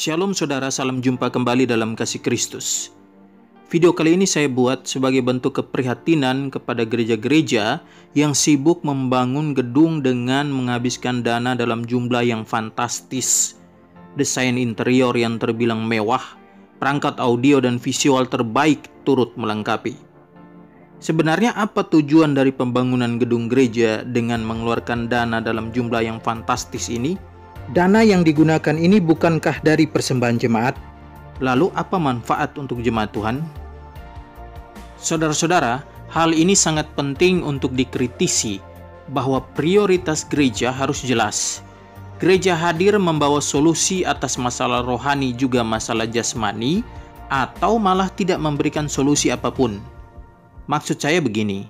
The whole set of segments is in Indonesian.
Shalom saudara, salam jumpa kembali dalam kasih Kristus. Video kali ini saya buat sebagai bentuk keprihatinan kepada gereja-gereja yang sibuk membangun gedung dengan menghabiskan dana dalam jumlah yang fantastis. Desain interior yang terbilang mewah, perangkat audio dan visual terbaik turut melengkapi. Sebenarnya apa tujuan dari pembangunan gedung gereja dengan mengeluarkan dana dalam jumlah yang fantastis ini? Dana yang digunakan ini bukankah dari persembahan jemaat? Lalu apa manfaat untuk jemaat Tuhan? Saudara-saudara, hal ini sangat penting untuk dikritisi bahwa prioritas gereja harus jelas. Gereja hadir membawa solusi atas masalah rohani juga masalah jasmani, atau malah tidak memberikan solusi apapun. Maksud saya begini,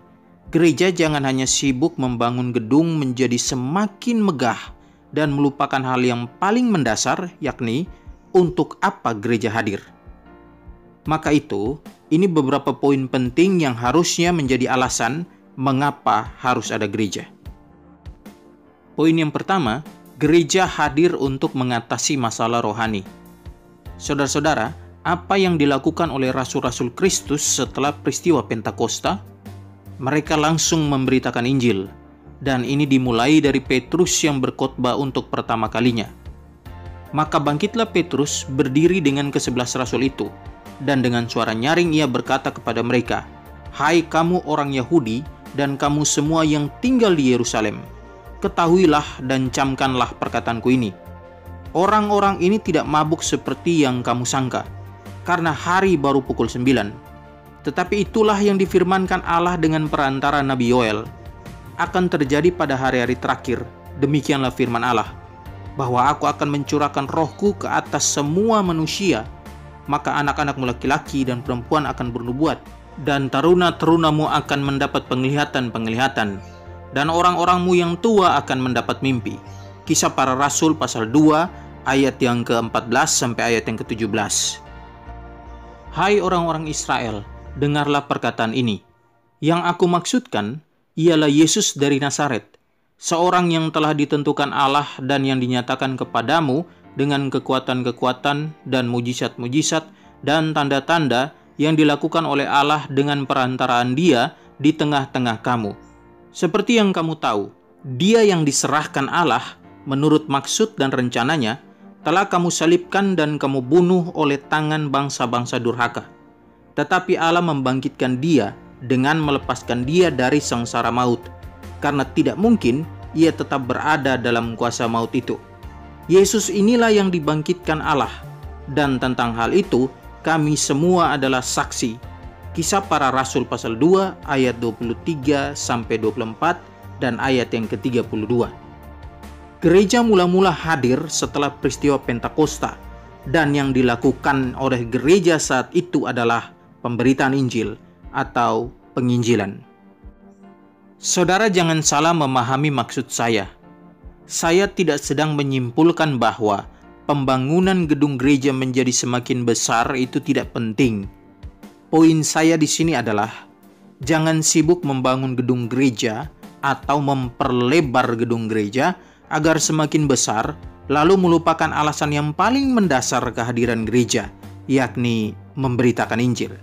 gereja jangan hanya sibuk membangun gedung menjadi semakin megah dan melupakan hal yang paling mendasar, yakni untuk apa gereja hadir. Maka itu, ini beberapa poin penting yang harusnya menjadi alasan mengapa harus ada gereja. Poin yang pertama, gereja hadir untuk mengatasi masalah rohani. Saudara-saudara, apa yang dilakukan oleh rasul-rasul Kristus setelah peristiwa Pentakosta? Mereka langsung memberitakan Injil. Dan ini dimulai dari Petrus yang berkhotbah untuk pertama kalinya. Maka bangkitlah Petrus berdiri dengan ke-11 rasul itu, dan dengan suara nyaring ia berkata kepada mereka, "Hai kamu orang Yahudi dan kamu semua yang tinggal di Yerusalem, ketahuilah dan camkanlah perkataanku ini. Orang-orang ini tidak mabuk seperti yang kamu sangka, karena hari baru pukul 9. Tetapi itulah yang difirmankan Allah dengan perantara Nabi Yoel. Akan terjadi pada hari-hari terakhir, demikianlah firman Allah, bahwa aku akan mencurahkan rohku ke atas semua manusia, maka anak-anakmu laki-laki dan perempuan akan bernubuat, dan taruna-tarunamu akan mendapat penglihatan-penglihatan, dan orang-orangmu yang tua akan mendapat mimpi." Kisah Para Rasul pasal 2 ayat yang ke-14 sampai ayat yang ke-17. Hai orang-orang Israel, dengarlah perkataan ini. Yang aku maksudkan ialah Yesus dari Nazaret, seorang yang telah ditentukan Allah dan yang dinyatakan kepadamu dengan kekuatan-kekuatan dan mujizat-mujizat dan tanda-tanda yang dilakukan oleh Allah dengan perantaraan Dia di tengah-tengah kamu. Seperti yang kamu tahu, Dia yang diserahkan Allah menurut maksud dan rencananya telah kamu salibkan dan kamu bunuh oleh tangan bangsa-bangsa durhaka. Tetapi Allah membangkitkan Dia dengan melepaskan Dia dari sengsara maut, karena tidak mungkin Ia tetap berada dalam kuasa maut itu. Yesus inilah yang dibangkitkan Allah, dan tentang hal itu kami semua adalah saksi. Kisah Para Rasul pasal 2 ayat 23 sampai 24 dan ayat yang ke-32. Gereja mula-mula hadir setelah peristiwa Pentakosta, dan yang dilakukan oleh gereja saat itu adalah pemberitaan Injil atau penginjilan. Saudara jangan salah memahami maksud saya. Saya tidak sedang menyimpulkan bahwa pembangunan gedung gereja menjadi semakin besar itu tidak penting. Poin saya di sini adalah jangan sibuk membangun gedung gereja atau memperlebar gedung gereja agar semakin besar, lalu melupakan alasan yang paling mendasar kehadiran gereja, yakni memberitakan Injil.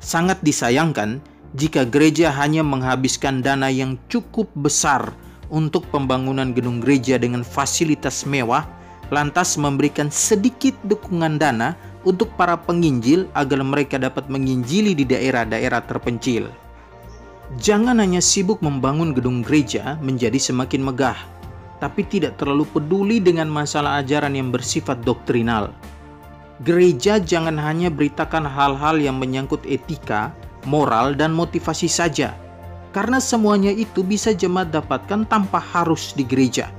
Sangat disayangkan jika gereja hanya menghabiskan dana yang cukup besar untuk pembangunan gedung gereja dengan fasilitas mewah, lantas memberikan sedikit dukungan dana untuk para penginjil agar mereka dapat menginjili di daerah-daerah terpencil. Jangan hanya sibuk membangun gedung gereja menjadi semakin megah, tapi tidak terlalu peduli dengan masalah ajaran yang bersifat doktrinal. Gereja jangan hanya beritakan hal-hal yang menyangkut etika, moral, dan motivasi saja, karena semuanya itu bisa jemaat dapatkan tanpa harus di gereja.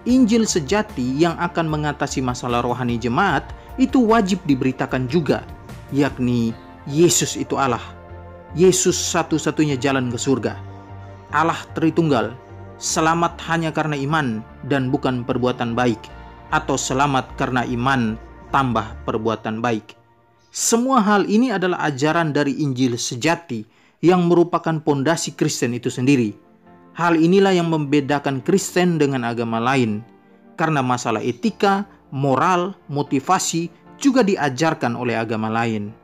Injil sejati yang akan mengatasi masalah rohani jemaat itu wajib diberitakan juga, yakni Yesus itu Allah. Yesus satu-satunya jalan ke surga. Allah Tritunggal, selamat hanya karena iman dan bukan perbuatan baik, atau selamat karena iman tambah perbuatan baik. Semua hal ini adalah ajaran dari Injil sejati yang merupakan pondasi Kristen itu sendiri. Hal inilah yang membedakan Kristen dengan agama lain, karena masalah etika, moral, motivasi juga diajarkan oleh agama lain.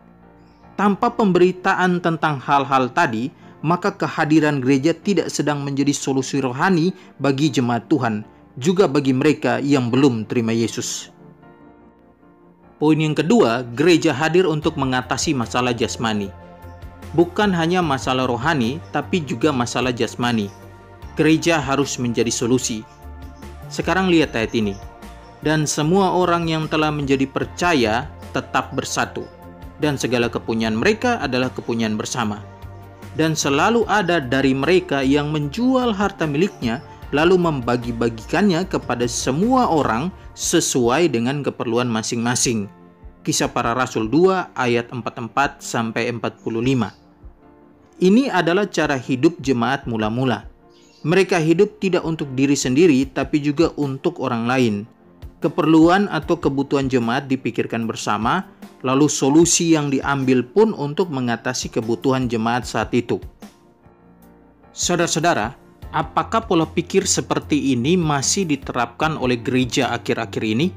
Tanpa pemberitaan tentang hal-hal tadi, maka kehadiran gereja tidak sedang menjadi solusi rohani bagi jemaat Tuhan, juga bagi mereka yang belum terima Yesus. Poin yang kedua, gereja hadir untuk mengatasi masalah jasmani. Bukan hanya masalah rohani, tapi juga masalah jasmani. Gereja harus menjadi solusi. Sekarang lihat ayat ini. Dan semua orang yang telah menjadi percaya tetap bersatu, dan segala kepunyaan mereka adalah kepunyaan bersama. Dan selalu ada dari mereka yang menjual harta miliknya, lalu membagi-bagikannya kepada semua orang sesuai dengan keperluan masing-masing. Kisah Para Rasul 2 ayat 44-45. Ini adalah cara hidup jemaat mula-mula. Mereka hidup tidak untuk diri sendiri, tapi juga untuk orang lain. Keperluan atau kebutuhan jemaat dipikirkan bersama, lalu solusi yang diambil pun untuk mengatasi kebutuhan jemaat saat itu. Saudara-saudara, apakah pola pikir seperti ini masih diterapkan oleh gereja akhir-akhir ini?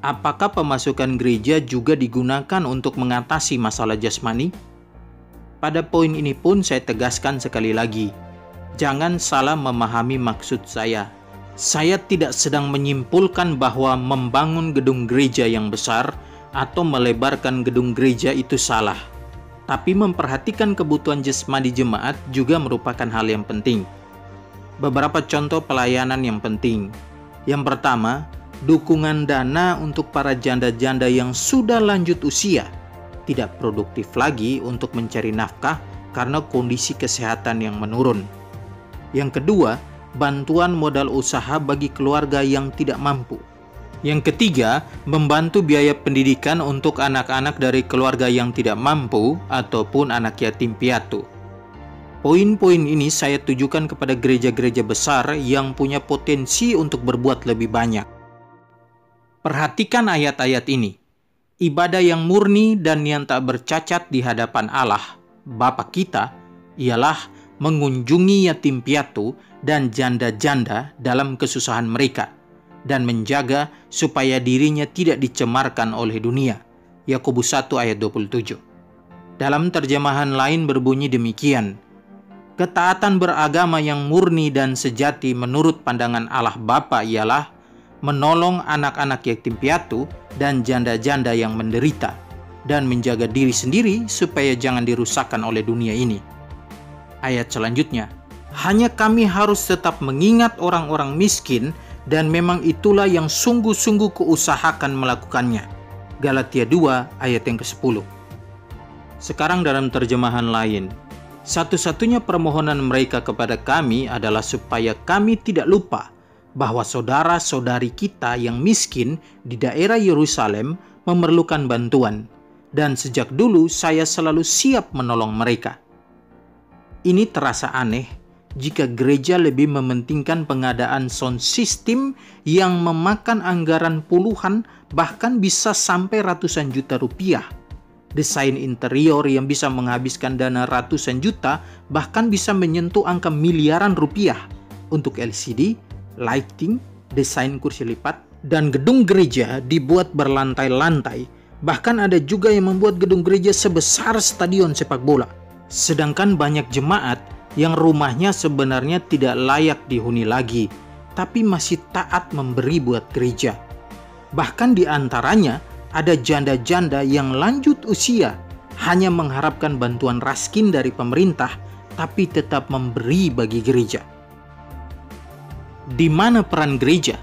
Apakah pemasukan gereja juga digunakan untuk mengatasi masalah jasmani? Pada poin ini pun saya tegaskan sekali lagi, jangan salah memahami maksud saya. Saya tidak sedang menyimpulkan bahwa membangun gedung gereja yang besar atau melebarkan gedung gereja itu salah. Tapi memperhatikan kebutuhan jasmani jemaat juga merupakan hal yang penting. Beberapa contoh pelayanan yang penting. Yang pertama, dukungan dana untuk para janda-janda yang sudah lanjut usia, tidak produktif lagi untuk mencari nafkah karena kondisi kesehatan yang menurun. Yang kedua, bantuan modal usaha bagi keluarga yang tidak mampu. Yang ketiga, membantu biaya pendidikan untuk anak-anak dari keluarga yang tidak mampu ataupun anak yatim piatu. Poin-poin ini saya tujukan kepada gereja-gereja besar yang punya potensi untuk berbuat lebih banyak. Perhatikan ayat-ayat ini. Ibadah yang murni dan yang tak bercacat di hadapan Allah, Bapa kita, ialah mengunjungi yatim piatu dan janda-janda dalam kesusahan mereka, dan menjaga supaya dirinya tidak dicemarkan oleh dunia. Yakobus 1 ayat 27. Dalam terjemahan lain berbunyi demikian, ketaatan beragama yang murni dan sejati menurut pandangan Allah Bapa ialah menolong anak-anak yatim piatu dan janda-janda yang menderita, dan menjaga diri sendiri supaya jangan dirusakkan oleh dunia ini. Ayat selanjutnya, hanya kami harus tetap mengingat orang-orang miskin, dan memang itulah yang sungguh-sungguh kuusahakan melakukannya. Galatia 2 ayat yang ke-10. Sekarang dalam terjemahan lain, satu-satunya permohonan mereka kepada kami adalah supaya kami tidak lupa bahwa saudara-saudari kita yang miskin di daerah Yerusalem memerlukan bantuan, dan sejak dulu saya selalu siap menolong mereka. Ini terasa aneh jika gereja lebih mementingkan pengadaan sound system yang memakan anggaran puluhan bahkan bisa sampai ratusan juta rupiah, desain interior yang bisa menghabiskan dana ratusan juta bahkan bisa menyentuh angka miliaran rupiah untuk LCD, lighting, desain kursi lipat, dan gedung gereja dibuat berlantai-lantai. Bahkan ada juga yang membuat gedung gereja sebesar stadion sepak bola. Sedangkan banyak jemaat yang rumahnya sebenarnya tidak layak dihuni lagi, tapi masih taat memberi buat gereja. Bahkan di antaranya ada janda-janda yang lanjut usia, hanya mengharapkan bantuan raskin dari pemerintah, tapi tetap memberi bagi gereja. Di mana peran gereja?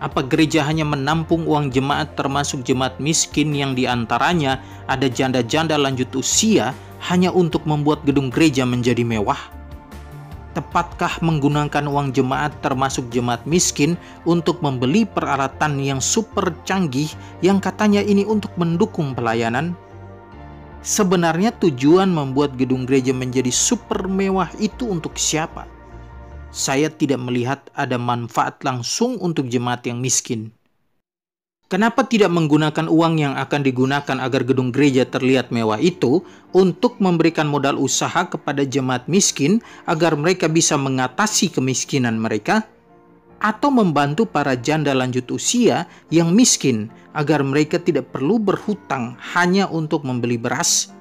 Apa gereja hanya menampung uang jemaat termasuk jemaat miskin yang diantaranya ada janda-janda lanjut usia hanya untuk membuat gedung gereja menjadi mewah? Tepatkah menggunakan uang jemaat termasuk jemaat miskin untuk membeli peralatan yang super canggih yang katanya ini untuk mendukung pelayanan? Sebenarnya tujuan membuat gedung gereja menjadi super mewah itu untuk siapa? Saya tidak melihat ada manfaat langsung untuk jemaat yang miskin. Kenapa tidak menggunakan uang yang akan digunakan agar gedung gereja terlihat mewah itu untuk memberikan modal usaha kepada jemaat miskin agar mereka bisa mengatasi kemiskinan mereka? atau membantu para janda lanjut usia yang miskin agar mereka tidak perlu berhutang hanya untuk membeli beras?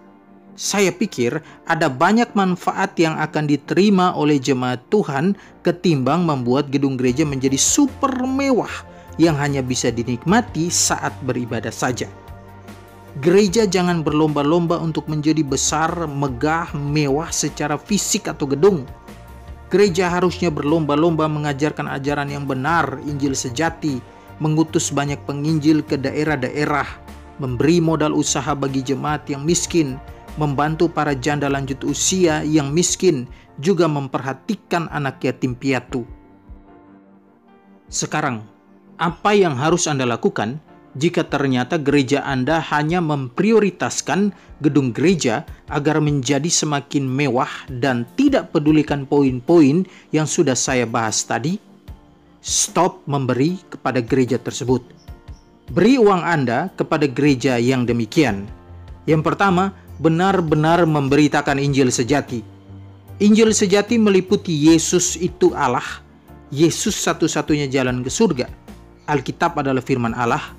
Saya pikir ada banyak manfaat yang akan diterima oleh jemaat Tuhan ketimbang membuat gedung gereja menjadi super mewah yang hanya bisa dinikmati saat beribadah saja. Gereja jangan berlomba-lomba untuk menjadi besar, megah, mewah secara fisik atau gedung. Gereja harusnya berlomba-lomba mengajarkan ajaran yang benar, Injil sejati, mengutus banyak penginjil ke daerah-daerah, memberi modal usaha bagi jemaat yang miskin, membantu para janda lanjut usia yang miskin, juga memperhatikan anak yatim piatu. Sekarang, apa yang harus Anda lakukan jika ternyata gereja Anda hanya memprioritaskan gedung gereja agar menjadi semakin mewah dan tidak pedulikan poin-poin yang sudah saya bahas tadi? Stop memberi kepada gereja tersebut. Beri uang Anda kepada gereja yang demikian. Yang pertama, benar-benar memberitakan Injil sejati. Injil sejati meliputi Yesus itu Allah, Yesus satu-satunya jalan ke surga. Alkitab adalah firman Allah,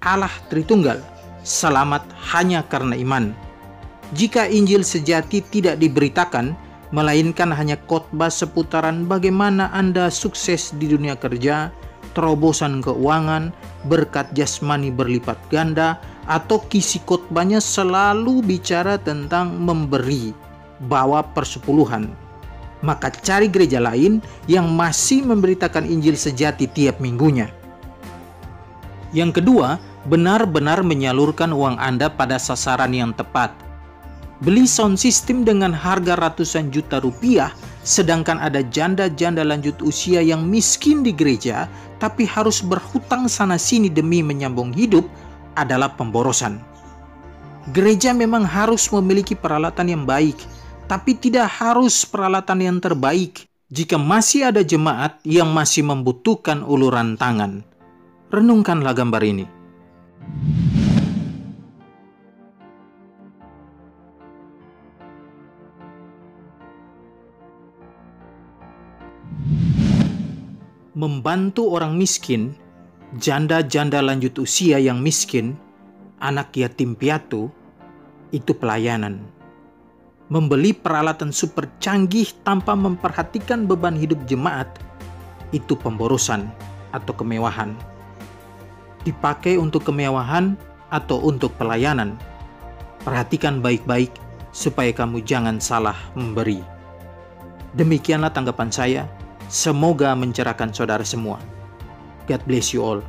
Allah Tritunggal, selamat hanya karena iman. Jika Injil sejati tidak diberitakan, melainkan hanya khotbah seputaran bagaimana Anda sukses di dunia kerja, terobosan keuangan, berkat jasmani berlipat ganda, atau kisi khotbahnya selalu bicara tentang memberi, bawa persepuluhan, maka cari gereja lain yang masih memberitakan Injil sejati tiap minggunya. Yang kedua, benar-benar menyalurkan uang Anda pada sasaran yang tepat. Beli sound system dengan harga ratusan juta rupiah, sedangkan ada janda-janda lanjut usia yang miskin di gereja, tapi harus berhutang sana-sini demi menyambung hidup, adalah pemborosan. Gereja memang harus memiliki peralatan yang baik, tapi tidak harus peralatan yang terbaik jika masih ada jemaat yang masih membutuhkan uluran tangan. Renungkanlah gambar ini. Membantu orang miskin, janda-janda lanjut usia yang miskin, anak yatim piatu, itu pelayanan. Membeli peralatan super canggih tanpa memperhatikan beban hidup jemaat, itu pemborosan atau kemewahan. Dipakai untuk kemewahan atau untuk pelayanan, perhatikan baik-baik supaya kamu jangan salah memberi. Demikianlah tanggapan saya. Semoga mencerahkan saudara semua. God bless you all.